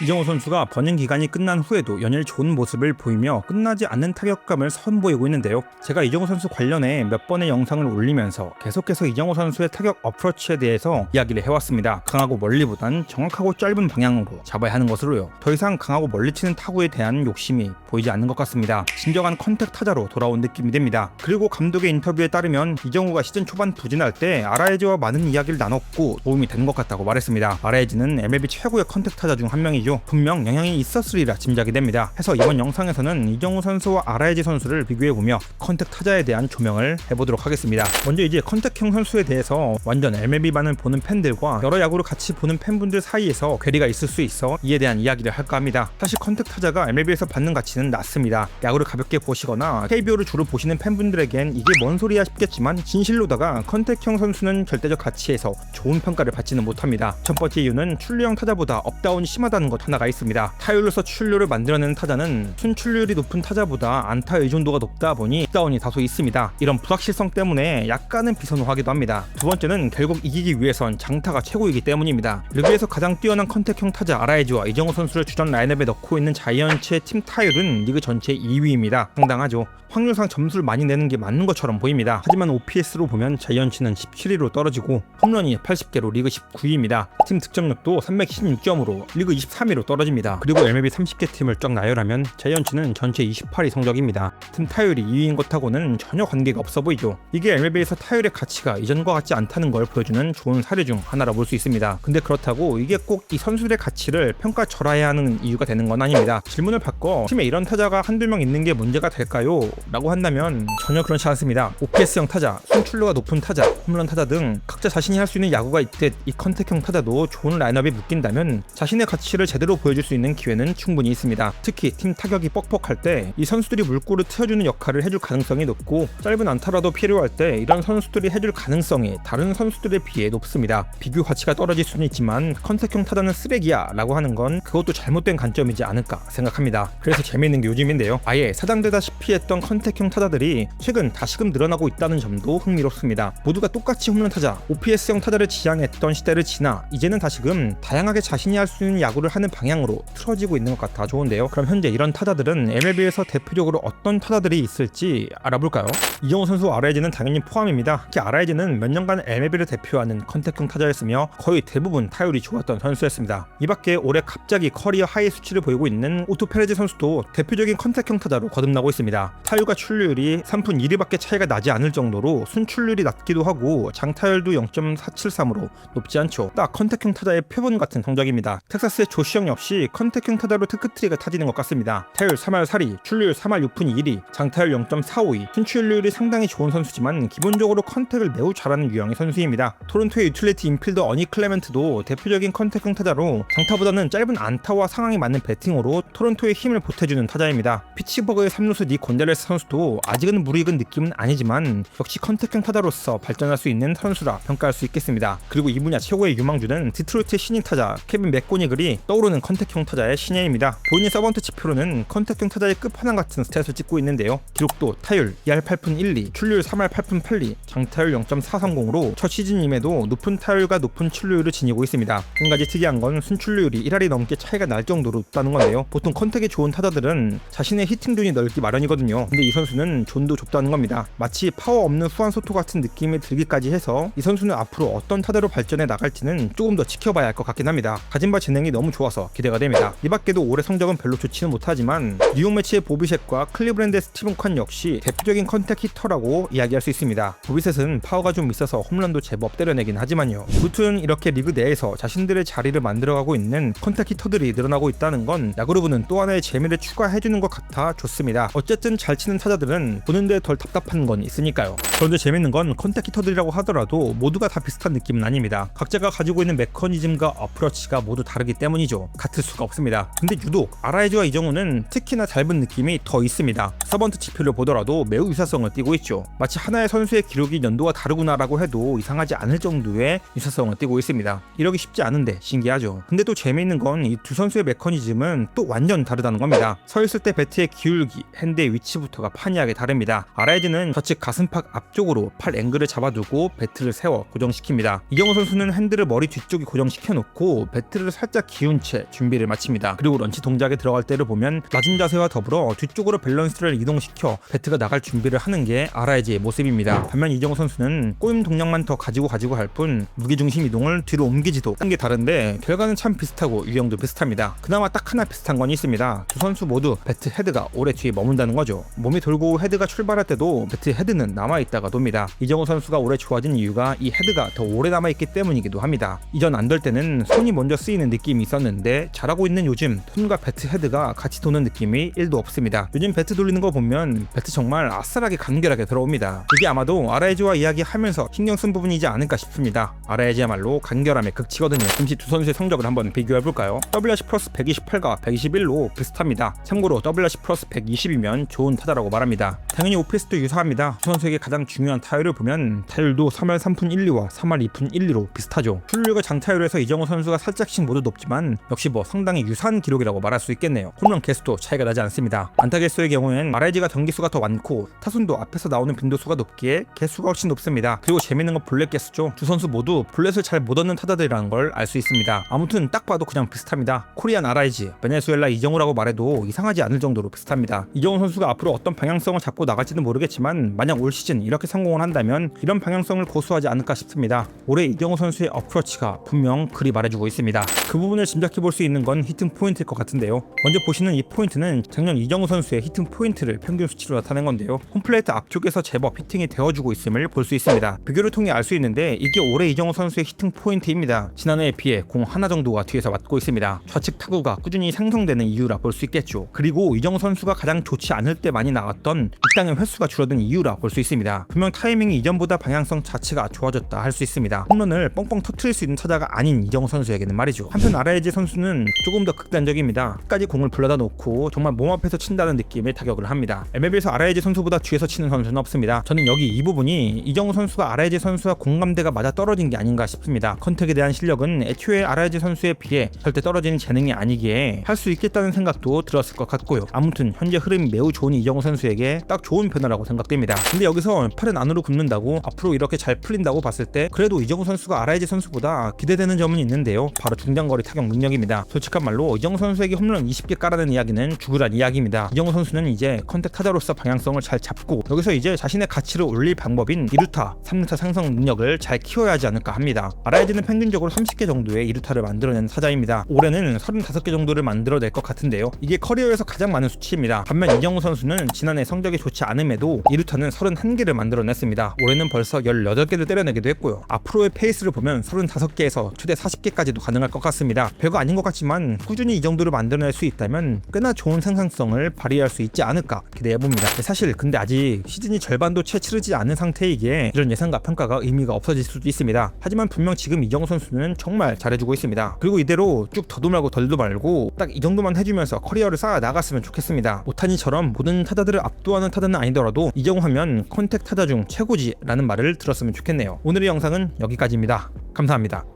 이정우 선수가 버닝 기간이 끝난 후에도 연일 좋은 모습을 보이며 끝나지 않는 타격감을 선보이고 있는데요. 제가 이정우 선수 관련해 몇 번의 영상을 올리면서 계속해서 이정우 선수의 타격 어프로치에 대해서 이야기를 해왔습니다. 강하고 멀리보단 정확하고 짧은 방향으로 잡아야 하는 것으로요. 더 이상 강하고 멀리 치는 타구에 대한 욕심이 보이지 않는 것 같습니다. 진정한 컨택 타자로 돌아온 느낌이 됩니다. 그리고 감독의 인터뷰에 따르면 이정우가 시즌 초반 부진할 때 아라에즈와 많은 이야기를 나눴고 도움이 되는 것 같다고 말했습니다. 아라에즈는 MLB 최고의 컨택 타자 중 한 명이죠. 분명 영향이 있었으리라 짐작이 됩니다. 해서 이번 영상에서는 이정우 선수와 아라에즈 선수를 비교해보며 컨택 타자에 대한 조명을 해보도록 하겠습니다. 먼저 이제 컨택형 선수에 대해서 완전 MLB만을 보는 팬들과 여러 야구를 같이 보는 팬분들 사이에서 괴리가 있을 수 있어 이에 대한 이야기를 할까 합니다. 사실 컨택 타자가 MLB에서 받는 가치는 낮습니다. 야구를 가볍게 보시거나 KBO를 주로 보시는 팬분들에겐 이게 뭔 소리야 싶겠지만 진실로다가 컨택형 선수는 절대적 가치에서 좋은 평가를 받지는 못합니다. 첫 번째 이유는 출루형 타자보다 업다운이 심하다는 것 하나가 있습니다. 타율로서 출루를 만들어내는 타자는 순출루율이 높은 타자보다 안타 의존도가 높다 보니 업다운이 다소 있습니다. 이런 불확실성 때문에 약간은 비선호하기도 합니다. 두 번째는 결국 이기기 위해선 장타가 최고이기 때문입니다. 리그에서 가장 뛰어난 컨택형 타자 아라에즈와 이정우 선수를 주전 라인업에 넣고 있는 자이언츠의 팀 타율은 리그 전체 2위입니다. 상당하죠. 확률상 점수를 많이 내는 게 맞는 것처럼 보입니다. 하지만 OPS로 보면 자이언츠는 17위로 떨어지고 홈런이 80개로 리그 19위입니다. 팀 득점력도 316점으로 리그 23위로 떨어집니다. 그리고 MLB 30개 팀을 쫙 나열하면 자이언츠는 전체 28위 성적입니다. 팀 타율이 2위인 것하고는 전혀 관계가 없어 보이죠. 이게 MLB에서 타율의 가치가 이전과 같지 않다는 걸 보여주는 좋은 사례 중 하나라 볼 수 있습니다. 근데 그렇다고 이게 꼭 이 선수들의 가치를 평가절하해야 하는 이유가 되는 건 아닙니다. 질문을 바꿔 팀에 이런 타자가 한두 명 있는 게 문제가 될까요? 라고 한다면 전혀 그렇지 않습니다. OPS형 타자, 순출루가 높은 타자, 홈런 타자 등 각자 자신이 할 수 있는 야구가 있듯 이 컨택형 타자도 좋은 라인업에 묶인다면 자신의 가치를 제대로 보여줄 수 있는 기회는 충분히 있습니다. 특히 팀 타격이 뻑뻑할 때 이 선수들이 물꼬를 트여주는 역할을 해줄 가능성이 높고 짧은 안타라도 필요할 때 이런 선수들이 해줄 가능성이 다른 선수들에 비해 높습니다. 비교 가치가 떨어질 수는 있지만 컨택형 타자는 쓰레기야 라고 하는 건 그것도 잘못된 관점이지 않을까 생각합니다. 그래서 재미있는 게 요즘인데요. 아예 사장되다시피 했던 컨택형 타자들이 최근 다시금 늘어나고 있다는 점도 흥미롭습니다. 모두가 똑같이 홈런 타자, OPS형 타자를 지향했던 시대를 지나 이제는 다시금 다양하게 자신이 할 수 있는 야구를 하는 방향으로 틀어지고 있는 것 같아 좋은데요. 그럼 현재 이런 타자들은 MLB에서 대표적으로 어떤 타자들이 있을지 알아볼까요? 이정우 선수 아라에즈는 당연히 포함입니다. 특히 아라에즈는 몇 년간 MLB를 대표하는 컨택형 타자였으며 거의 대부분 타율이 좋았던 선수였습니다. 이 밖에 올해 갑자기 커리어 하이 수치를 보이고 있는 오토 페레즈 선수도 대표적인 컨택형 타자로 거듭나고 있습니다. 타율과 출루율이 3분 1위밖에 차이가 나지 않을 정도로 순출률이 낮기도 하고 장타율도 0.473으로 높지 않죠. 딱 컨택형 타자의 표본 같은 성적입니다. 텍사스의 조시영 역시 컨택형 타자로 특급트리가 타지는 것 같습니다. 타율 3할 4리, 출루율 3할 6푼 1리, 장타율 0.452, 순출률이 상당히 좋은 선수지만 기본적으로 컨택을 매우 잘하는 유형의 선수입니다. 토론토의 유틸리티 인필더 어니 클레멘트도 대표적인 컨택형 타자로 장타보다는 짧은 안타와 상황이 맞는 배팅으로 토론토의 힘을 보태주는 타자입니다. 피츠버그의 3루수 니 곤잘레스 선수도 아직은 무르익은 느낌은 아니지만 역시 컨택형 타자로서 발전할 수 있는 선수라 평가할 수 있겠습니다. 그리고 이 분야 최고의 유망주는 디트로이트의 신인 타자 케빈 맥고니글이 떠오르는 컨택형 타자의 신예입니다. 본인 서번트 지표로는 컨택형 타자의 끝판왕 같은 스탯을 찍고 있는데요. 기록도 타율 2할 8푼 1리, 출루율 3할 8푼 8리, 장타율 0.430으로 첫 시즌임에도 높은 타율과 높은 출루율을 지니고 있습니다. 한 가지 특이한 건 순출루율이 1할이 넘게 차이가 날 정도로 높다는 건데요. 보통 컨택이 좋은 타자들은 자신의 히팅 존이 넓기 마련이거든요. 근데 이 선수는 존도 좁다는 겁니다. 마치 파워 없는 후안 소토 같은 느낌이 들기까지 해서 이 선수는 앞으로 어떤 타자로 발전해 나갈지는 조금 더 지켜봐야 할 것 같긴 합니다. 가진 바 재능이 너무 좋아서 기대가 됩니다. 이 밖에도 올해 성적은 별로 좋지는 못하지만 뉴욕 매치의 보비셋과 클리브랜드의 스티븐 컨 역시 대표적인 컨택 히터라고 이야기할 수 있습니다. 보비셋은 파워가 좀 있어서 홈런도 제법 때려내긴 하지만요. 무튼 이렇게 리그 내에서 자신들의 자리를 만들어가고 있는 컨택 히터들이 늘어나고 있다는 건 야구를 보는 또 하나의 재미를 추가해주는 것 같아 좋습니다. 어쨌든 잘 치는 타자들은 보는데 덜 답답한 건 있으니까요. 그런데 재밌는 건 컨택 히터들이라고 하더라도 모두가 다 비슷한 느낌은 아닙니다. 각자가 가지고 있는 메커니즘과 어프로치가 모두 다르기 때문이죠. 같을 수가 없습니다. 근데 유독 아라에즈와 이정우는 특히나 닮은 느낌이 더 있습니다. 서번트 지표를 보더라도 매우 유사성을 띠고 있죠. 마치 하나의 선수의 기록이 연도가 다르구나라고 해도 이상하지 않을 정도의 유사성을 띠고 있습니다. 이러기 쉽지 않은데 신기하죠. 근데 또 재미있는 건 이 두 선수의 메커니즘은 또 완전 다르다는 겁니다. 서 있을 때 배트의 기울기, 핸드의 위치부터가 판이하게 다릅니다. 아라에즈는 좌측 가슴팍 앞쪽으로 팔 앵글을 잡아두고 배트를 세워 고정시킵니다. 이정우 선수는 핸들을 머리 뒤쪽에 고정시켜놓고 배트를 살짝 기운 채 준비를 마칩니다. 그리고 런치 동작에 들어갈 때를 보면 낮은 자세와 더불어 뒤쪽으로 밸런스를 이동시켜 배트가 나갈 준비를 하는 게 RIG의 모습입니다. 반면 이정우 선수는 꼬임 동작만 더 가지고 할 뿐 무게중심 이동을 뒤로 옮기지도 한 게 다른데 결과는 참 비슷하고 유형도 비슷합니다. 그나마 딱 하나 비슷한 건 있습니다. 두 선수 모두 배트 헤드가 오래 뒤에 머문다는 거죠. 몸이 돌고 헤드가 출발할 때도 배트 헤드는 남아있다가 돕니다. 이정우 선수가 오래 좋아진 이유가 이 헤드가 더 오래 남아있기 때문이기도 합니다. 이전 안 될 때는 손이 먼저 쓰이는 느낌이 있었는데 잘하고 있는 요즘 손과 배트 헤드가 같이 도는 느낌이 1도 없습니다. 요즘 배트 돌리는 거 보면 배트 정말 아슬하게 간결하게 들어옵니다. 이게 아마도 RIG와 이야기하면서 신경 쓴 부분이지 않을까 싶습니다. RIG야말로 간결함의 극치거든요. 잠시 두 선수의 성적을 한번 비교해볼까요? WRC 플러스 128과 121로 비슷합니다. 참고로 WRC 플러스 120이면 좋은 타자라고 말합니다. 당연히 오피스도 유사합니다. 두 선수에게 가장 중요한 타율을 보면 타율도 3할 3푼 1리와 3할 2푼 1리로 비슷하죠. 출루율과 장타율에서 이정우 선수가 살짝씩 모두 높지만 역시 상당히 유사한 기록이라고 말할 수 있겠네요. 홈런 개수도 차이가 나지 않습니다. 안타 개수의 경우엔 RIG가 경기수가 더 많고 타순도 앞에서 나오는 빈도수가 높기에 개수가 훨씬 높습니다. 그리고 재밌는 건 볼넷 개수죠. 두 선수 모두 볼넷을 잘 못 얻는 타자들이라는 걸 알 수 있습니다. 아무튼 딱 봐도 그냥 비슷합니다. 코리안 RIG, 베네수엘라 이정우라고 말해도 이상하지 않을 정도로 비슷합니다. 이정우 선수가 앞으로 어떤 방향성을 잡고 나갈지는 모르겠지만 만약 올 시즌 이렇게 성공을 한다면 이런 방향성을 고수하지 않을까 싶습니다. 올해 이정우 선수의 어프로치가 분명 그리 말해주고 있습니다. 그 부분을 짐작해 볼 수 있는 건 히팅 포인트일 것 같은데요. 먼저 보시는 이 포인트는 작년 이정우 선수의 히팅 포인트를 평균 수치로 나타낸 건데요. 홈플레이트 앞쪽에서 제법 히팅이 되어주고 있음을 볼 수 있습니다. 비교를 통해 알 수 있는데 이게 올해 이정우 선수의 히팅 포인트입니다. 지난해에 비해 공 하나 정도가 뒤에서 맞고 있습니다. 좌측 타구가 꾸준히 생성되는 이유라 볼 수 있겠죠. 그리고 이정우 선수가 가장 좋지 않을 때 많이 나왔던 입당의 횟수가 줄어든 이유라 볼 수 있습니다. 분명 타이밍이 이전보다 방향성 자체가 좋아졌다 할 수 있습니다. 홈런을 뻥뻥 터트릴 수 있는 타자가 아닌 이정우 선수에게는 말이죠. 한편 RIG 선수는 조금 더 극단적입니다. 끝까지 공을 불러다 놓고 정말 몸 앞에서 친다는 느낌의 타격을 합니다. MLB에서 RIG 선수보다 뒤에서 치는 선수는 없습니다. 저는 여기 이 부분이 이정우 선수가 RIG 선수와 공감대가 맞아 떨어진 게 아닌가 싶습니다. 컨택에 대한 실력은 애초에 RIG 선수에 비해 절대 떨어지는 재능이 아니기에 할 수 있겠다는 생각도 들었을 것 같고요. 아무튼 현재 흐름이 매우 좋은 이정우 선수에게 딱 좋은 변화라고 생각됩니다. 근데 여기서 팔은 안으로 굽는다고 앞으로 이렇게 잘 풀린다고 봤을 때 그래도 이정우 선수가 RIG 선수보다 기대되는 점은 있는데요. 바로 중장거리 타격 능력입니다. 솔직한 말로 이정우 선수에게 홈런 20개 깔아낸 이야기는 죽으란 이야기입니다. 이정우 선수는 이제 컨택 타자로서 방향성을 잘 잡고 여기서 이제 자신의 가치를 올릴 방법인 2루타, 3루타 상승 능력을 잘 키워야 하지 않을까 합니다. RIG는 평균적으로 30개 정도의 2루타를 만들어낸 타자입니다. 올해는 35개 정도를 만들어낼 것 같은데요. 이게 커리어에서 가장 많은 수치입니다. 반면 이정우 선수는 지난해 성적이 좋지 않음에도 2루타는 31개를 만들어냈습니다. 올해는 벌써 18개를 때려내기도 했고요. 앞으로의 페이스를 보면 35개에서 최대 40개까지도 가능할 것 같습니다. 별거 아닌 것 같지만 꾸준히 이 정도를 만들어낼 수 있다면 꽤나 좋은 생산성을 발휘할 수 있지 않을까 기대해봅니다. 사실 근데 아직 시즌이 절반도 채 치르지 않은 상태이기에 이런 예상과 평가가 의미가 없어질 수도 있습니다. 하지만 분명 지금 이정우 선수는 정말 잘해주고 있습니다. 그리고 이대로 쭉 더도 말고 덜도 말고 딱 이 정도만 해주면서 커리어를 쌓아 나갔으면 좋겠습니다. 오타니처럼 모든 타자들을 압도하는 타자는 아니더라도 이정우 하면 컨택 타자 중 최고지라는 말을 들었으면 좋겠네요. 오늘의 영상은 여기까지입니다. 감사합니다.